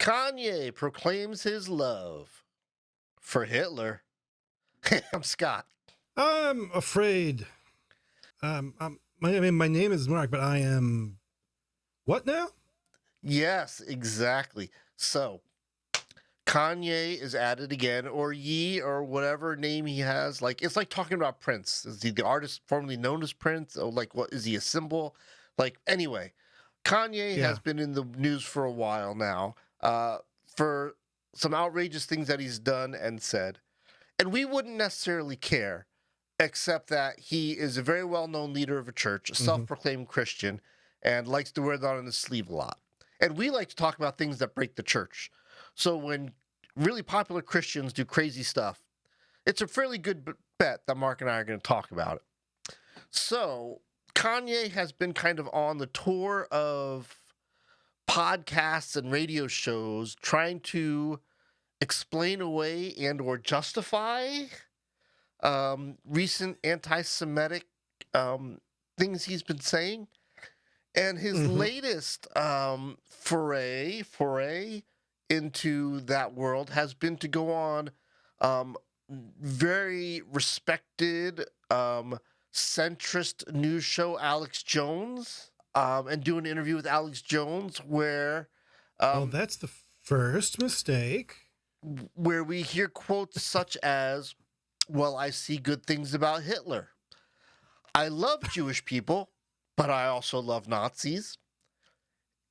Kanye proclaims his love for Hitler. I'm Scott. I'm afraid. My name is Mark, but I am what now? Yes, exactly. So, Kanye is at it again, or Ye, or whatever name he has. Like, it's like talking about Prince. Is he the artist formerly known as Prince? Or, like, what is he a symbol? Like, anyway, Kanye Yeah. has been in the news for a while now for some outrageous things that he's done and said. And we wouldn't necessarily care, except that he is a very well-known leader of a church, a self-proclaimed Christian, and likes to wear that on his sleeve a lot. And we like to talk about things that break the church. So when really popular Christians do crazy stuff, it's a fairly good bet that Mark and I are going to talk about it. So Kanye has been kind of on the tour of podcasts and radio shows trying to explain away and or justify recent anti-Semitic things he's been saying. And his latest foray into that world has been to go on very respected centrist news show Alex Jones and do an interview with Alex Jones where Well, that's the first mistake. where we hear quotes such as, "Well, I see good things about Hitler. I love Jewish people, but I also love Nazis.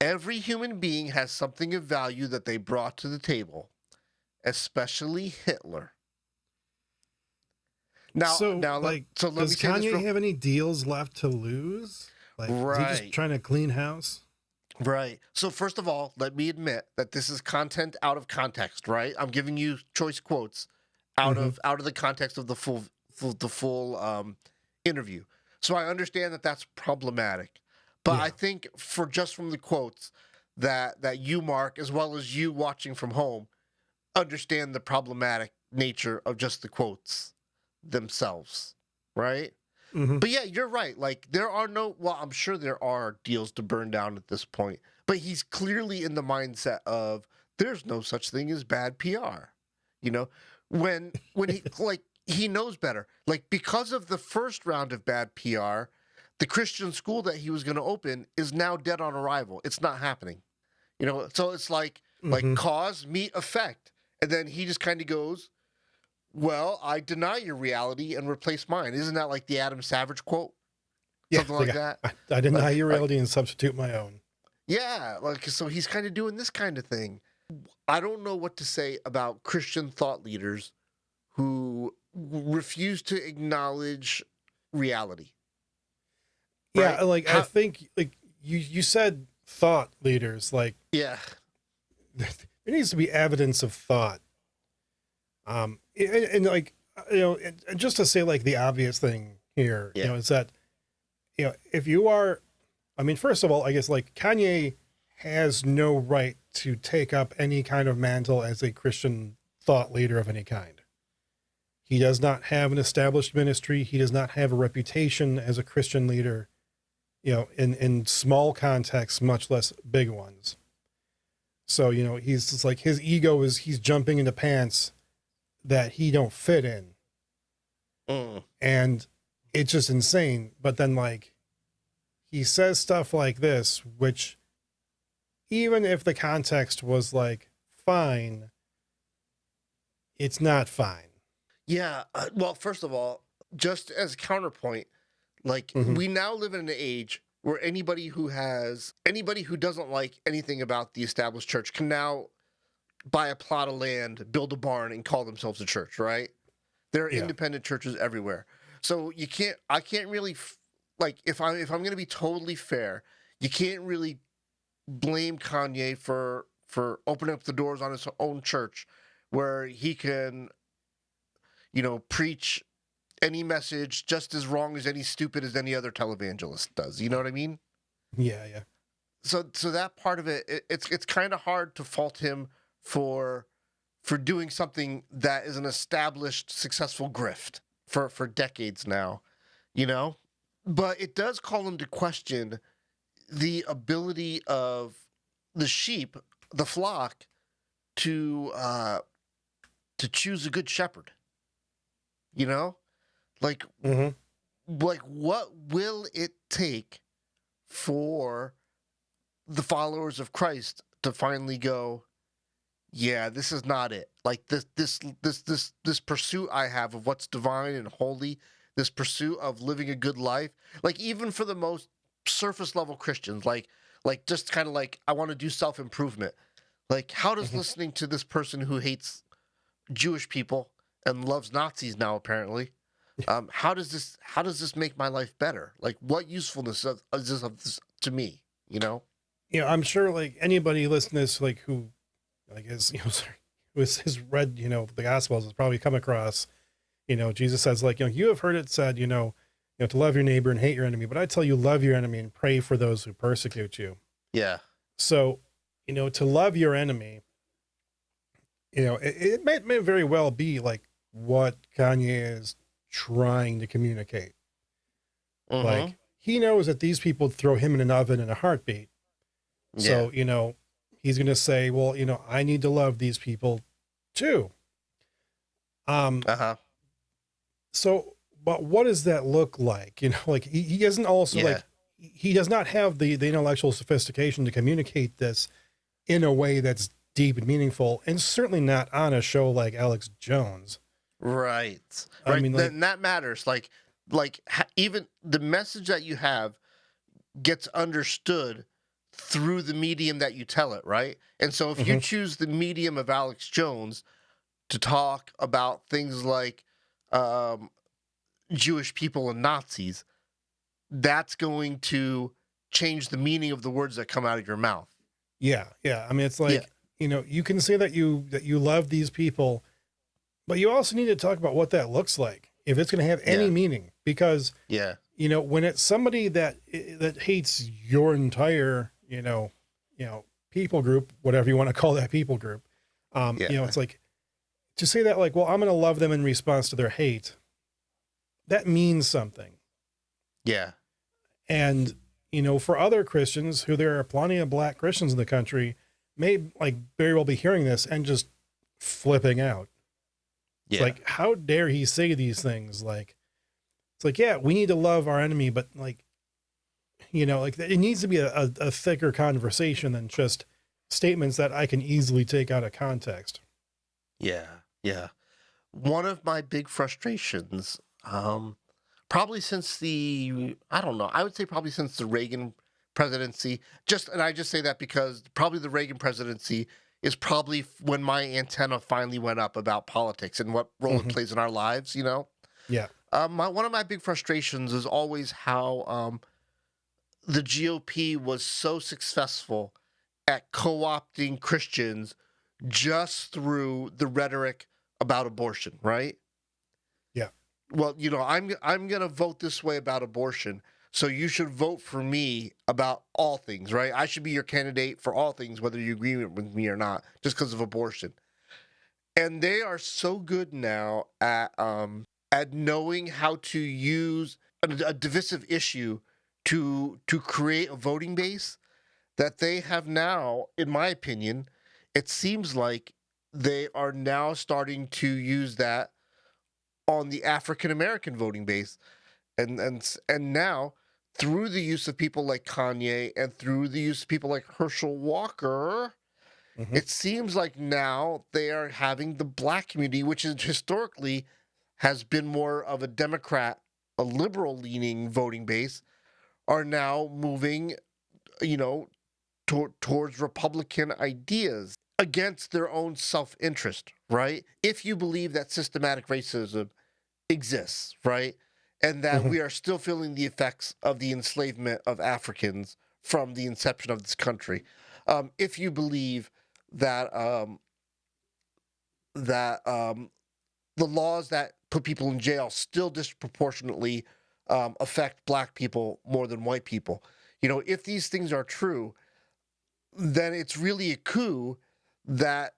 Every human being has something of value that they brought to the table, especially Hitler." Now, So, let me does say this Kanye have any deals left to lose? Like, is he just trying to clean house? Right. So first of all, let me admit that this is content out of context, right? I'm giving you choice quotes out of the context of the full interview. So I understand that that's problematic. But I think for just from the quotes that you, Mark, as well as you watching from home, understand the problematic nature of just the quotes themselves, right? But yeah, you're right. Like I'm sure there are deals to burn down at this point, but he's clearly in the mindset of there's no such thing as bad PR. You know, when he he knows better. Like because of the first round of bad PR, the Christian school that he was going to open is now dead on arrival. It's not happening. You know, so it's like cause meet effect, and then he just kind of goes, "Well, I deny your reality and replace mine." Isn't that like the Adam Savage quote? Yeah, Something like that. I deny your reality and substitute my own. Yeah, like so he's kind of doing this kind of thing. I don't know what to say about Christian thought leaders who refuse to acknowledge reality. Yeah, Right? like I think like you said thought leaders, like Yeah. there needs to be evidence of thought. And like, you know, and just to say like the obvious thing here, you know, is that, you know, if you are, I mean, first of all, I guess like Kanye has no right to take up any kind of mantle as a Christian thought leader of any kind. He does not have an established ministry. He does not have a reputation as a Christian leader, you know, in small contexts, much less big ones. So, you know, he's just like, his ego is, he's jumping into pants that he don't fit in. And it's just insane. But then like he says stuff like this, which even if the context was like fine, it's not fine. Yeah. Well, first of all, just as a counterpoint, like we now live in an age where anybody who doesn't like anything about the established church can now buy a plot of land, build a barn, and call themselves a church, right? There are independent churches everywhere. So I can't really, like, if I'm going to be totally fair, you can't really blame Kanye for opening up the doors on his own church where he can, you know, preach any message just as wrong as any stupid as any other televangelist does. You know what I mean? Yeah. So that part of it's kind of hard to fault him for doing something that is an established successful grift for decades now, you know? But it does call him to question the ability of the sheep, the flock, to choose a good shepherd. You know, like Hmm. what will it take for the followers of Christ to finally go, yeah, this is not it. Like this pursuit I have of what's divine and holy, this pursuit of living a good life, like even for the most surface level Christians, like just kind of like I want to do self improvement. Like how does Hmm. listening to this person who hates Jewish people and loves Nazis now apparently, how does this make my life better? Like what usefulness of this to me? You know? I'm sure like anybody listening to this, like who, like is sorry, who has read the Gospels has probably come across. Jesus says like you have heard it said to love your neighbor and hate your enemy, but I tell you love your enemy and pray for those who persecute you. Yeah. So to love your enemy, it may very well be like what Kanye is trying to communicate. Mm-hmm. Like he knows that these people throw him in an oven in a heartbeat. Yeah. So, he's going to say, well, I need to love these people too. Uh-huh. So, but what does that look like? Like he doesn't also Yeah. like, he does not have the intellectual sophistication to communicate this in a way that's deep and meaningful, and certainly not on a show like Alex Jones. Right. I Right. mean, like, Then that matters. Even the message that you have gets understood through the medium that you tell it, right? And so if you mhm, choose the medium of Alex Jones to talk about things like um, Jewish people and Nazis, that's going to change the meaning of the words that come out of your mouth. yeah, yeah. I mean, it's Yeah. like, you can say that you love these people, but you also need to talk about what that looks like if it's going to have any Yeah. meaning, because Yeah. when it's somebody that hates your entire people group, whatever you want to call that people group, Yeah. it's like to say that like, well, I'm going to love them in response to their hate. That means something. Yeah. And for other Christians, who there are plenty of black Christians in the country, may like very well be hearing this and just flipping out. It's Yeah. like, how dare he say these things? Like, it's like, yeah, we need to love our enemy, but like, like it needs to be a thicker conversation than just statements that I can easily take out of context. Yeah. Yeah. One of my big frustrations, probably since I don't know, I would say probably since the Reagan presidency, and I just say that because probably the Reagan presidency is probably when my antenna finally went up about politics and what role it Hmm. plays in our lives, you know? Yeah. One of my big frustrations is always how the GOP was so successful at co opting Christians just through the rhetoric about abortion, right? Yeah. Well, I'm going to vote this way about abortion, so you should vote for me about all things, right? I should be your candidate for all things, whether you agree with me or not, just because of abortion. And they are so good now at knowing how to use a divisive issue to create a voting base that they have now, in my opinion, it seems like they are now starting to use that on the African American voting base, and now through the use of people like Kanye and through the use of people like Herschel Walker, Hmm. it seems like now they are having the black community, which is historically has been more of a Democrat, a liberal leaning voting base, are now moving, you know, towards Republican ideas against their own self interest, right? If you believe that systematic racism exists, right? And that Hmm. we are still feeling the effects of the enslavement of Africans from the inception of this country. If you believe that that the laws that put people in jail still disproportionately affect black people more than white people, if these things are true, then it's really a coup that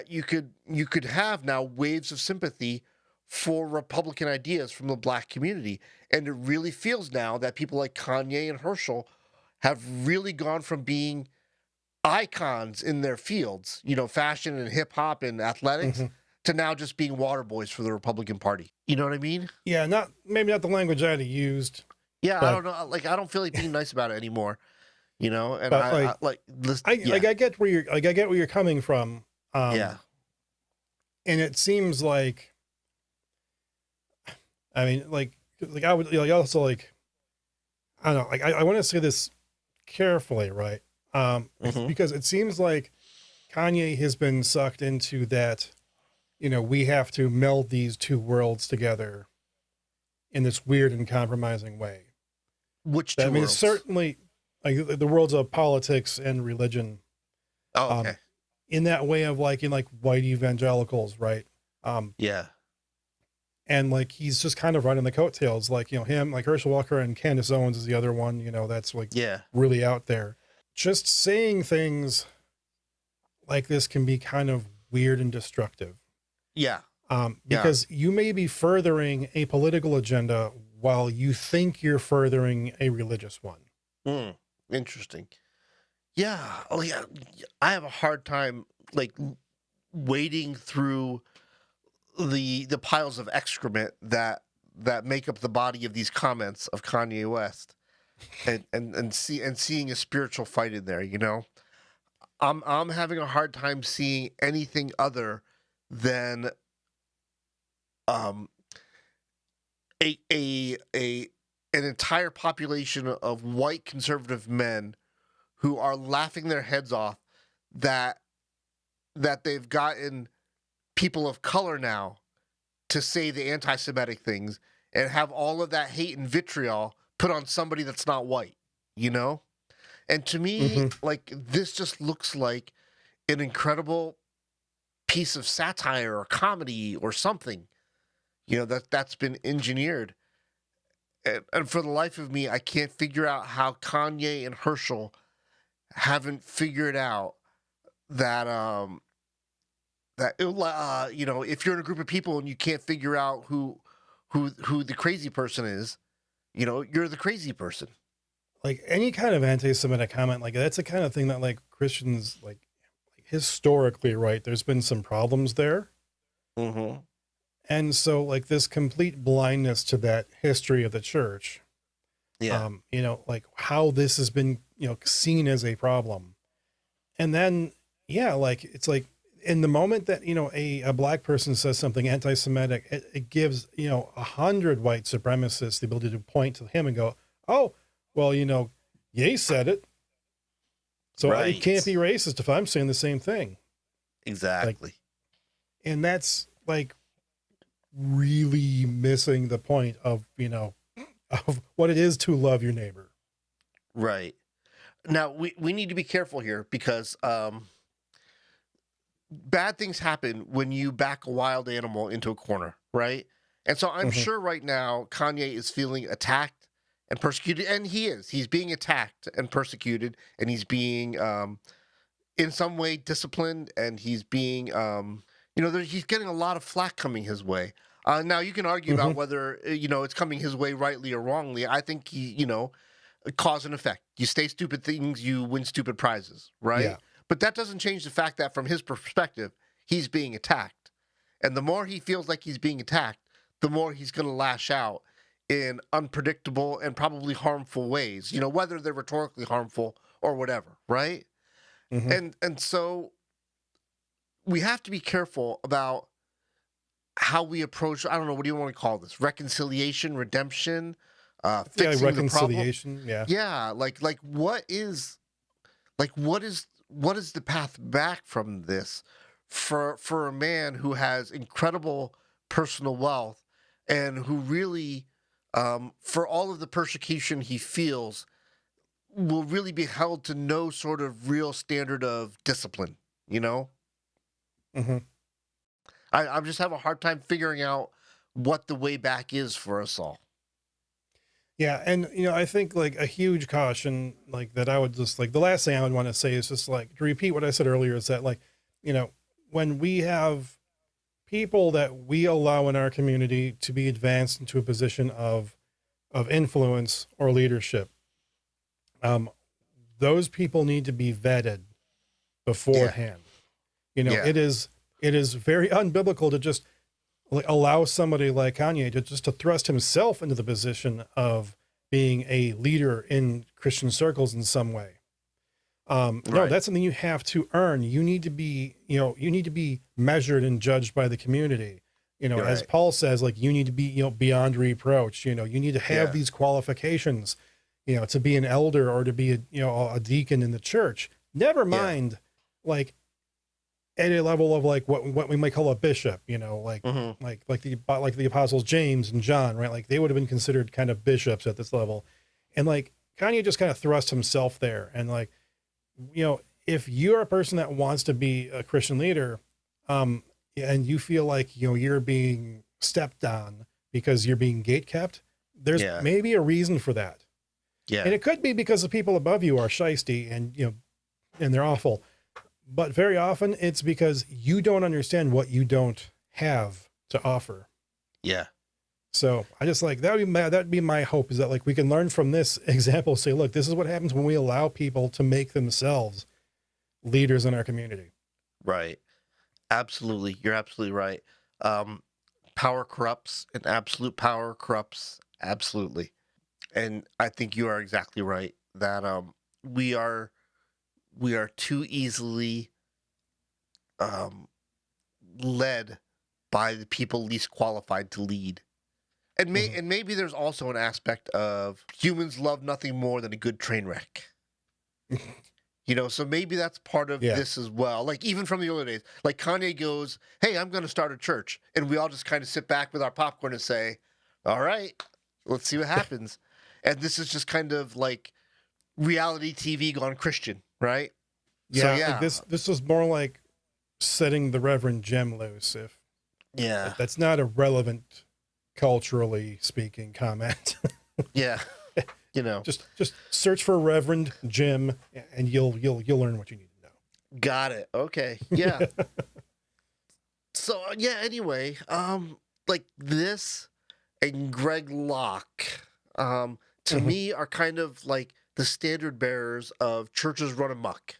you could have now waves of sympathy for Republican ideas from the black community. And it really feels now that people like Kanye and Herschel have really gone from being icons in their fields, fashion and hip hop and athletics, hmm to now just being water boys for the Republican Party. You know what I mean? Yeah, maybe not the language I'd have used, Yeah, I but don't know. Like, I don't feel like being nice about it anymore. And but I like like this. I Yeah, like I get where you're coming from. yeah, And it seems like, I mean, like I would also like, I don't know, like I want to say this carefully, right? hmm Because it seems like Kanye has been sucked into that, we have to meld these two worlds together in this weird and compromising way. Which I two mean, it's worlds? certainly like the worlds of politics and religion, Oh, um, okay. in that way of like in like white evangelicals, right? Um, Yeah, and like he's just kind of riding the coattails, like him, like Herschel Walker and Candace Owens is the other one, that's like yeah, really out there. Just saying things like this can be kind of weird and destructive, yeah, yeah. because you may be furthering a political agenda while you think you're furthering a religious one. Mm, interesting. Yeah. Oh, yeah. I have a hard time like wading through the piles of excrement that make up the body of these comments of Kanye West, and seeing a spiritual fight in there. I'm having a hard time seeing anything other than um a an entire population of white conservative men who are laughing their heads off that they've gotten people of color now to say the anti-Semitic things and have all of that hate and vitriol put on somebody that's not white, you know? And to me, hmm like, this just looks like an incredible piece of satire or comedy or something, that's been engineered. And for the life of me, I can't figure out how Kanye and Herschel haven't figured out that if you're in a group of people and you can't figure out who the crazy person is, you're the crazy person. Like any kind of anti-Semitic comment, like that's the kind of thing that like Christians like historically, right? There's been some problems there. Mm-hmm. And so like this complete blindness to that history of the church, Yeah. like how this has been, seen as a problem. And then, yeah, like it's like in the moment that, a black person says something anti-Semitic, it gives, 100 white supremacists the ability to point to him and go, oh, well, Ye said it. So it can't Right. be racist if I'm saying the same thing. Like, Exactly. and that's like really missing the point of, of what it is to love your neighbor. Right. Now we need to be careful here because bad things happen when you back a wild animal into a corner, right? And so I'm hmm sure right now Kanye is feeling attacked and persecuted, and he is. He's being attacked and persecuted, and he's being in some way disciplined, and he's being he's getting a lot of flack coming his way. Now you can argue hmm about whether it's coming his way rightly or wrongly. I think he cause and effect. You say stupid things, you win stupid prizes, right? Yeah. But that doesn't change the fact that from his perspective, he's being attacked. And the more he feels like he's being attacked, the more he's going to lash out in unpredictable and probably harmful ways, whether they're rhetorically harmful or whatever, right? hmm And so we have to be careful about how we approach, I don't know, what do you want to call this? Reconciliation, redemption, Yeah. fixing the problem. Reconciliation. Yeah. Yeah, like what is the path back from this for a man who has incredible personal wealth and who really for all of the persecution he feels will really be held to no sort of real standard of discipline, you know? hmm I'm just having a hard time figuring out what the way back is for us all. Yeah. And, I think like a huge caution, like that I would just like the last thing I would want to say is just like to repeat what I said earlier is that like, when we have people that we allow in our community to be advanced into a position of influence or leadership, um, those people need to be vetted beforehand. It is very unbiblical to just allow somebody like Kanye to thrust himself into the position of being a leader in Christian circles in some way. No, that's something you have to earn. You need to be measured and judged by the community. As Paul says, like, you need to be, beyond reproach. You need to have these qualifications, to be an elder or to be a deacon in the church. Never mind, like, at a level of like what we might call a bishop, like the apostles James and John, right? Like, they would have been considered kind of bishops at this level. And like Kanye just kind of thrust himself there. And like, if you're a person that wants to be a Christian leader, and you feel like, you're being stepped on because you're being gatekept, there's maybe a reason for that. Yeah. And it could be because the people above you are shisty and, and they're awful. But very often it's because you don't understand what you don't have to offer. Yeah. So I just like, that'd be my hope, is that like we can learn from this example, say, look, this is what happens when we allow people to make themselves leaders in our community. Right. Absolutely. You're absolutely right. Power corrupts, and absolute power corrupts. Absolutely. And I think you are exactly right that we are too easily led by the people least qualified to lead. And maybe there's also an aspect of humans love nothing more than a good train wreck. So maybe that's part of this as well. Like, even from the early days, like Kanye goes, hey, I'm going to start a church. And we all just kind of sit back with our popcorn and say, all right, let's see what happens. And this is just kind of like reality TV gone Christian, right? Yeah. Like this was more like setting the Reverend Jim loose. That's not a relevant, culturally speaking, comment. Just search for Reverend Jim, and you'll learn what you need to know. Got it. Okay. Yeah. So anyway, like this and Greg Locke, to me are kind of like the standard bearers of churches run amok,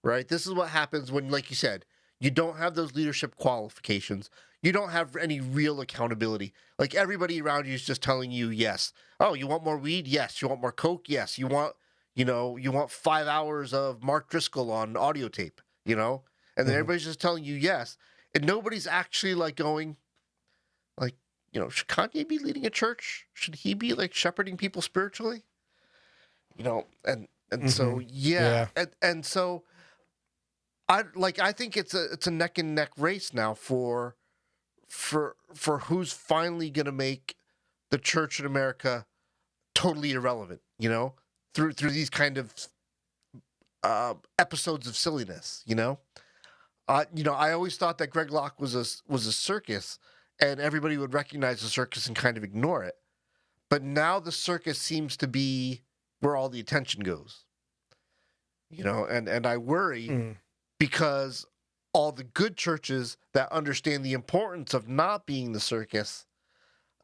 right? This is what happens when, like you said, you don't have those leadership qualifications. You don't have any real accountability. Like, everybody around you is just telling you, yes. Oh, you want more weed? Yes. You want more coke? Yes. You want 5 hours of Mark Driscoll on audio tape, and then everybody's just telling you yes. And nobody's actually like going, like, should Kanye be leading a church? Should he be like shepherding people spiritually? And so, And so I think it's a neck and neck race now for who's finally going to make the church in America totally irrelevant, through these kind of episodes of silliness, I always thought that Greg Locke was a circus, and everybody would recognize the circus and kind of ignore it. But now the circus seems to be where all the attention goes, and I worry because all the good churches that understand the importance of not being the circus,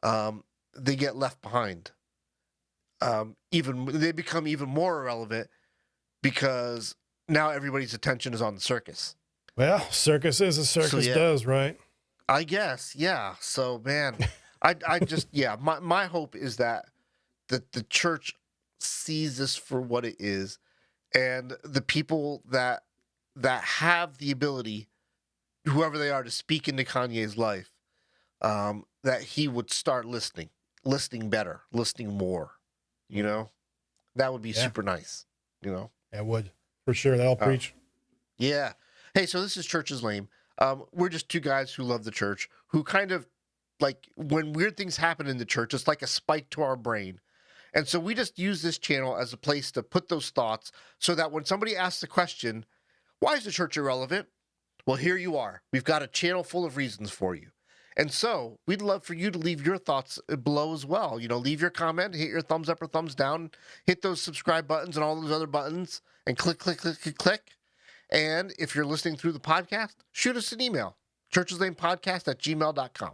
they get left behind. They become even more irrelevant because now everybody's attention is on the circus. Well, circus is a circus does, right? I guess, yeah. So, man, I just, my hope is that the church sees this for what it is, and the people that have the ability, whoever they are, to speak into Kanye's life, that he would start listening better, listening more, that would be super nice, It would, for sure. That'll preach. Yeah. Hey, so this is Church is Lame. We're just two guys who love the church, who kind of, like, when weird things happen in the church, it's like a spike to our brain. And so we just use this channel as a place to put those thoughts, so that when somebody asks the question, why is the church irrelevant? Well, here you are. We've got a channel full of reasons for you. And so we'd love for you to leave your thoughts below as well. Leave your comment, hit your thumbs up or thumbs down, hit those subscribe buttons and all those other buttons, and click, click, click, click, click. And if you're listening through the podcast, shoot us an email, churcheslamepodcast@gmail.com.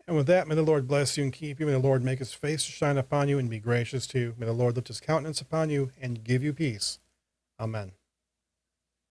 And with that, may the Lord bless you and keep you. May the Lord make his face to shine upon you and be gracious to you. May the Lord lift his countenance upon you and give you peace. Amen.